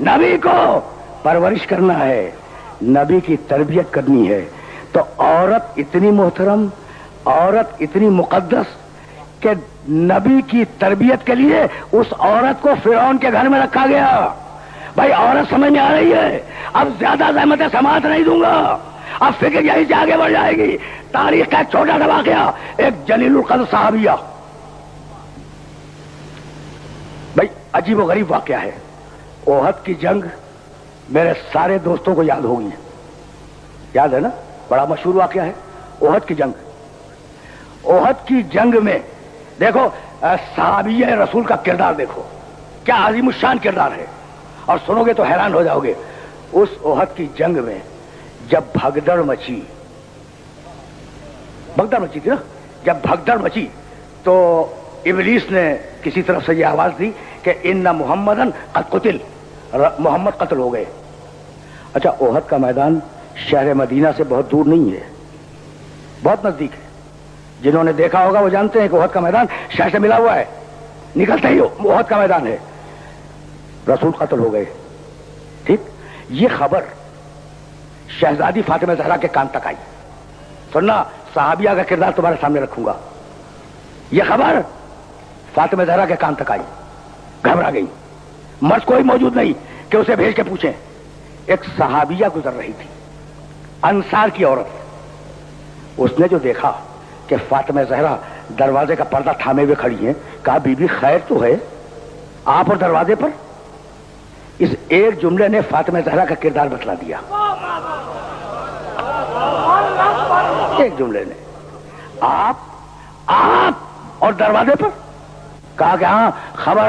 नबी को परवरिश करना है, नबी की तरबियत करनी है, तो औरत इतनी मोहतरम, औरत इतनी मुकद्दस कि नबी की तरबियत के लिए उस औरत को फिरौन के घर में रखा गया। भाई औरत समझ में आ रही है? अब ज्यादा ज़हमत समात नहीं दूंगा, अब फिक्र यहीं से आगे बढ़ जाएगी। तारीख का छोटा सा वाकया, एक जलीलुल कद्र सहाबिया, भाई अजीब व गरीब वाकया है। ओहद की जंग मेरे सारे दोस्तों को याद होगी, याद है ना? बड़ा मशहूर वाकया है ओहद की जंग। ओहद की जंग में देखो सहाबिया रसूल का किरदार देखो, क्या अजीमुशान किरदार है, और सुनोगे तो हैरान हो जाओगे। उस ओहद की जंग में जब भगदड़ मची थी ना, जब भगदड़ मची तो इब्लीस ने किसी तरफ से यह आवाज दी कि इन्ना मुहम्मदन कद कुतिल, मोहम्मद कत्ल हो गए। अच्छा, ओहद का मैदान शहर मदीना से बहुत दूर नहीं है, बहुत नजदीक है। जिन्होंने देखा होगा वो जानते हैं कि ओहद का मैदान शहर से मिला हुआ है, निकलते ही ओहद का मैदान है। रसूल कत्ल हो गए, ठीक। ये खबर शहजादी फातिमा ज़हरा के कान तक आई। सुनना, सहाबिया का किरदार तुम्हारे सामने रखूंगा। यह खबर फातिमा ज़हरा के कान तक आई, घबरा गई। मर्द कोई मौजूद नहीं कि उसे भेज के पूछें। एक सहाबिया गुजर रही थी, अंसार की औरत। उसने जो देखा कि फातिमा ज़हरा दरवाजे का पर्दा थामे हुए खड़ी हैं, कहा बीबी खैर तो है आप और दरवाजे पर? इस एक जुमले ने फातिमा ज़हरा का किरदार बतला दिया। एक जुमले ने, आप और दरवाजे पर। कहा कि हाँ खबर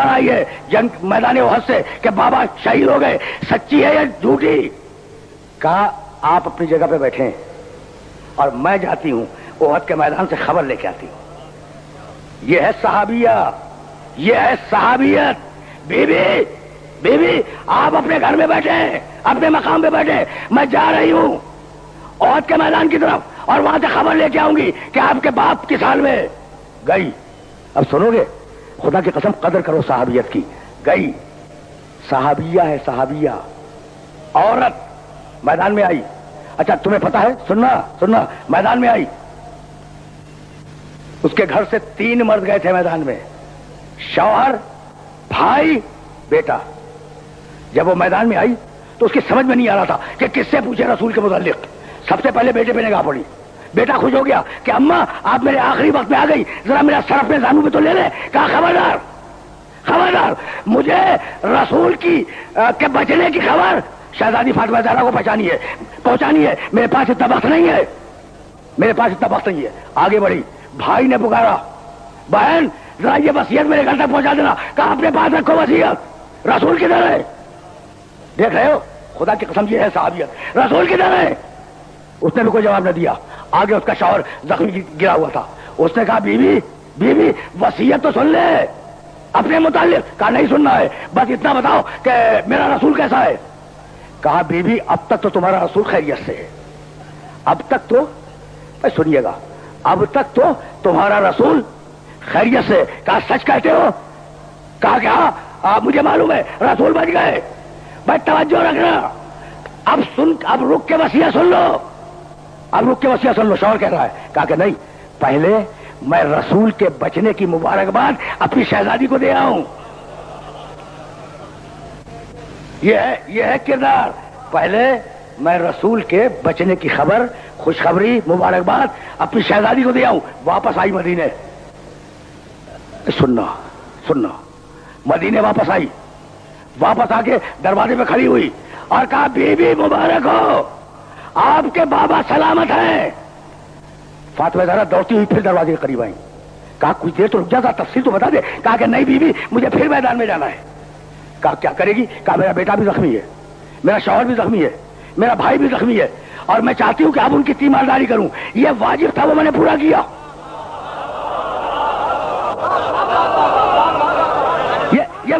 आई है जंग मैदान ओहद से कि बाबा शहीद हो गए, सच्ची है या झूठी? कहा आप अपनी जगह पे बैठे और मैं जाती हूं ओहद के मैदान से खबर लेके आती हूं। यह है सहाबिया, यह है सहाबियत। बीबी आप अपने घर में बैठे, अपने मकाम पे बैठे, मैं जा रही हूं ओहद के मैदान की तरफ और वहां से खबर लेके आऊंगी कि आपके बाप किस हाल में। गई। अब सुनोगे, खुदा की कसम कदर करो सहाबियत की। गई, सहाबिया है, सहाबिया औरत मैदान में आई। अच्छा तुम्हें पता है, सुनना, मैदान में आई। उसके घर से 3 मर्द गए थे मैदान में, शौहर, भाई, बेटा। जब वो मैदान में आई तो उसकी समझ में नहीं आ रहा था कि किससे पूछे रसूल के मुताल्लिक। सबसे पहले बेटे पे निगाह पड़ी। बेटा खुश हो गया कि अम्मा आप मेरे आखिरी वक्त में आ गई, जरा मेरा सर अपने जानू पे तो ले ले। कहा खबरदार, मुझे रसूल की के बचने की खबर शहजादी फातिमा ज़हरा को पहुंचानी है। मेरे पास इतना वक्त नहीं है। आगे बढ़ी, भाई ने पुकारा, बहन जरा ये वसीयत मेरे घर तक पहुंचा देना। कहा अपने पास रखो वसीयत, रसूल किधर है? देख रहे हो, खुदा की कसम ये है सहाबियत। रसूल किधर है? उसने भी कोई जवाब न दिया। आगे उसका शौहर जख्मी गिरा हुआ था। उसने कहा बीवी वसीयत तो सुन ले अपने मुताल्लिक। कहा नहीं सुनना है, बस इतना बताओ कि मेरा रसूल कैसा है। कहा बीवी अब तक तो तुम्हारा रसूल खैरियत से है, अब तक तो सुनिएगा, अब तक तो तुम्हारा रसूल खैरियत से। कहा सच कहते हो? कहा क्या मुझे मालूम है रसूल बच गए। भाई तवज्जो रखना, अब रुक के वसीयत सुन लो। शौहर कह रहा है। कहा कि नहीं, पहले मैं रसूल के बचने की मुबारकबाद अपनी शहजादी को दे आऊं। यह है किरदार। पहले मैं रसूल के बचने की खबर, खुशखबरी, मुबारकबाद अपनी शहजादी को दे आऊं। वापस आई मदीने। सुनना, मदीने वापस आई। वापस आके दरवाजे पे खड़ी हुई और कहा बीबी मुबारक हो, आपके बाबा सलामत हैं। फातिमा ज़हरा दौड़ती हुई फिर दरवाजे के करीब आई। कहा कुछ देर तो रुक जा, तफसील तो बता दे। कहा कि नहीं बीबी, मुझे फिर मैदान में जाना है। कहा क्या करेगी? कहा मेरा बेटा भी जख्मी है, मेरा शौहर भी जख्मी है, मेरा भाई भी जख्मी है, और मैं चाहती हूं कि अब उनकी तीमारदारी करूं। यह वाजिब था, वो मैंने पूरा किया। यह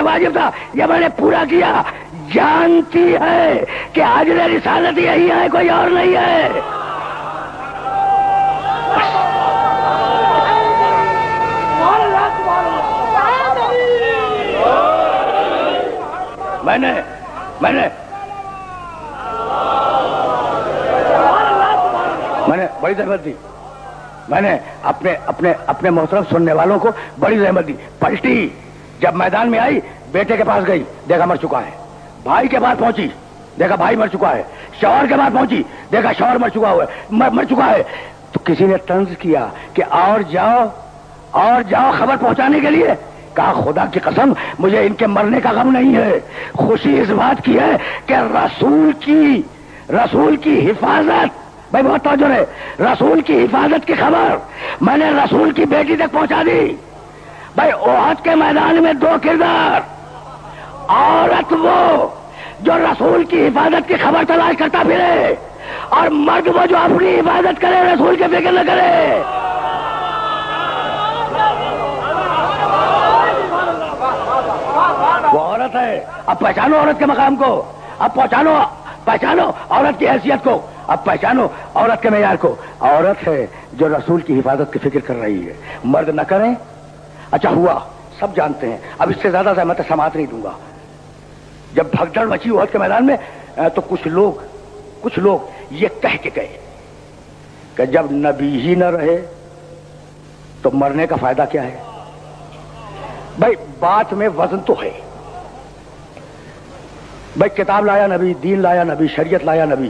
वाजिब था, यह मैंने पूरा किया। जानती है कि आज रिसालत यही है, कोई और नहीं है। بڑی زحمت دی. میں نے اپنے محترم سننے والوں کو بڑی زحمت دی. پلٹی جب میدان میں آئی بیٹے کے پاس گئی, دیکھا مر چکا ہے. بھائی کے پاس پہنچی, دیکھا بھائی مر چکا ہے. شوہر کے پاس پہنچی, دیکھا شوہر مر چکا ہے. تو کسی نے طنز کیا کہ اور جاؤ خبر پہنچانے کے لیے. کہا خدا کی قسم مجھے ان کے مرنے کا غم نہیں ہے, خوشی اس بات کی ہے کہ رسول کی حفاظت, بھائی بہت توجہ ہے, رسول کی حفاظت کی خبر میں نے رسول کی بیٹی تک پہنچا دی. بھائی احد کے میدان میں 2 کردار, عورت وہ جو رسول کی حفاظت کی خبر تلاش کرتا پھرے, اور مرد وہ جو اپنی حفاظت کرے, رسول کی فکر نہ کرے. وہ عورت ہے. اب پہچانو عورت کے مقام کو, اب پہچانو عورت کی حیثیت کو, اب پہچانو عورت کے معیار کو. عورت ہے جو رسول کی حفاظت کی فکر کر رہی ہے, مرد نہ کریں. اچھا ہوا, سب جانتے ہیں, اب اس سے زیادہ زحمت سماعت نہیں دوں گا. جب بھگدڑ مچی احد کے میدان میں تو کچھ لوگ یہ کہہ کے گئے کہ جب نبی ہی نہ رہے تو مرنے کا فائدہ کیا ہے. بھائی بات میں وزن تو ہے. بھائی کتاب لایا نبی, دین لایا نبی, شریعت لایا نبی,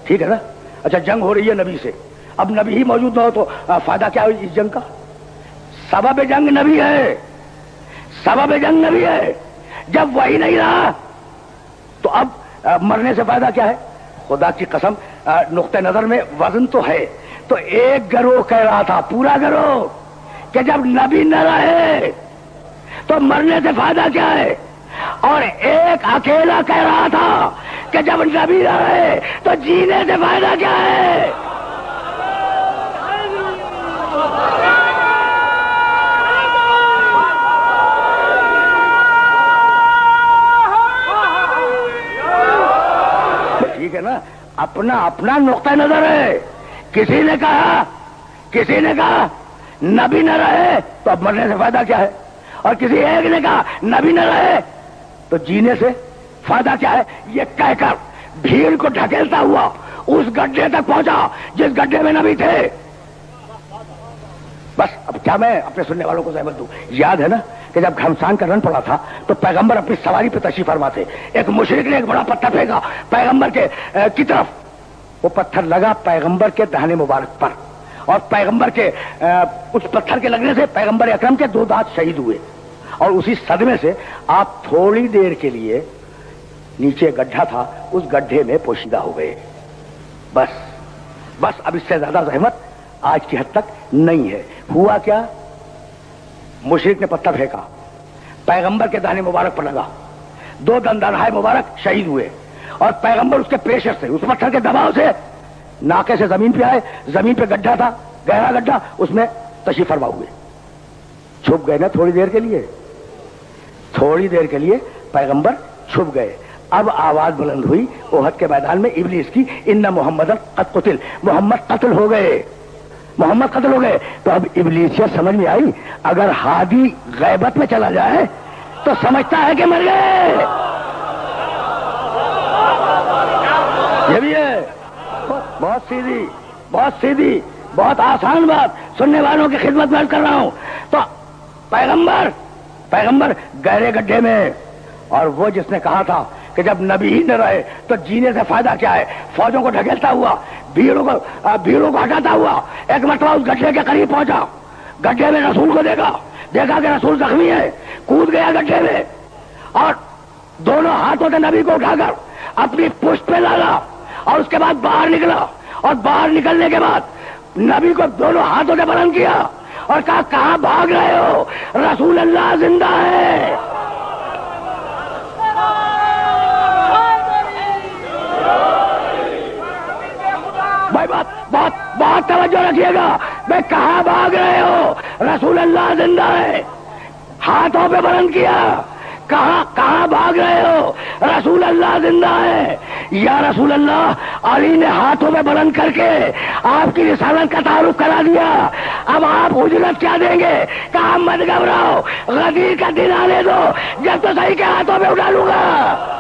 ٹھیک ہے نا. اچھا جنگ ہو رہی ہے نبی سے, اب نبی ہی موجود نہ ہو تو فائدہ کیا ہوئی اس جنگ کا. سبب جنگ نبی ہے, جب وہی نہیں رہا تو اب مرنے سے فائدہ کیا ہے. خدا کی قسم نقطہ نظر میں وزن تو ہے. تو ایک گروہ کہہ رہا تھا, پورا گروہ, کہ جب نبی نہ رہے تو مرنے سے فائدہ کیا ہے, اور ایک اکیلا کہہ رہا تھا کہ جب نبی نہ رہے تو جینے سے فائدہ کیا ہے. ٹھیک ہے نا, اپنا نقطہ نظر ہے. کسی نے کہا نبی نہ رہے تو اب مرنے سے فائدہ کیا ہے, اور کسی ایک نے کہا نبی نہ رہے تو جینے سے فائدہ کیا ہے. یہ کہہ کر بھیڑ کو ڈھکیلتا ہوا اس گڈھے تک پہنچا جس گڈھے میں نبی تھے. بس اب کیا میں اپنے سننے والوں کو زحمت دوں. یاد ہے نا کہ جب گھمسان کا رن پڑا تھا تو پیغمبر اپنی سواری پہ تشریف فرما تھے. ایک مشرک نے ایک بڑا پتھر پھینکا پیغمبر کی طرف. وہ پتھر لگا پیغمبر کے دہنے مبارک پر, اور پیغمبر کے اس پتھر کے لگنے سے پیغمبر اکرم کے 2 دانت شہید ہوئے. اور اسی صدمے سے آپ تھوڑی دیر کے لیے نیچے گڈھا تھا اس گڈھے میں پوشیدہ ہو گئے. بس اب اس سے زیادہ زحمت آج کی حد تک نہیں ہے. ہوا کیا, مشرک نے پتھر پھینکا, پیغمبر کے دہنے مبارک پر لگا, 2 دندانہائے مبارک شہید ہوئے, اور پیغمبر اس کے پریشر سے, اس پتھر کے دباؤ سے ناکے سے زمین پہ آئے. زمین پہ گڈھا تھا, گہرا گڈھا, اس میں تشریف فرما ہوئے. چھپ گئے نا تھوڑی دیر کے لیے پیغمبر چھپ گئے. اب آواز بلند ہوئی احد کے میدان میں ابلیس کی, ان محمدن قد قتل, محمد قتل ہو گئے. تو اب ابلیسیت سمجھ میں آئی, اگر ہادی غیبت میں چلا جائے تو سمجھتا ہے کہ مر گئے. یہ بھی ہے بہت سیدھی بہت آسان بات سننے والوں کی خدمت میں کر رہا ہوں. تو پیغمبر گہرے گڈھے میں, اور وہ جس نے کہا تھا کہ جب نبی ہی نہ رہے تو جینے سے فائدہ کیا ہے, فوجوں کو ڈھکیلتا ہوا, بھیڑوں کو ہٹاتا ہوا ایک مرتبہ اس گڈھے کے قریب پہنچا. گڈھے میں رسول کو دیکھا کہ رسول زخمی ہے, کود گیا گڈھے میں, اور دونوں ہاتھوں سے نبی کو اٹھا کر اپنی پشت پہ ڈالا, اور اس کے بعد باہر نکلا, اور باہر نکلنے کے بعد نبی کو دونوں ہاتھوں سے بلند کیا اور کہا کہاں بھاگ رہے ہو, رسول اللہ زندہ ہے. بھائی بہت توجہ رکھیے گا, میں کہاں بھاگ رہے ہو, رسول اللہ زندہ ہے. ہاتھوں پہ بلند کیا, کہاں بھاگ رہے ہو, رسول اللہ زندہ ہے. یا رسول اللہ, علی نے ہاتھوں پہ بلند کر کے آپ کی رسالت کا تعارف کرا دیا, اب آپ اجرت کیا دیں گے؟ کہا مت گھبراؤ, غدیر کا دن آنے دو, جب تو صحیح کے ہاتھوں پہ اٹھا لوں گا.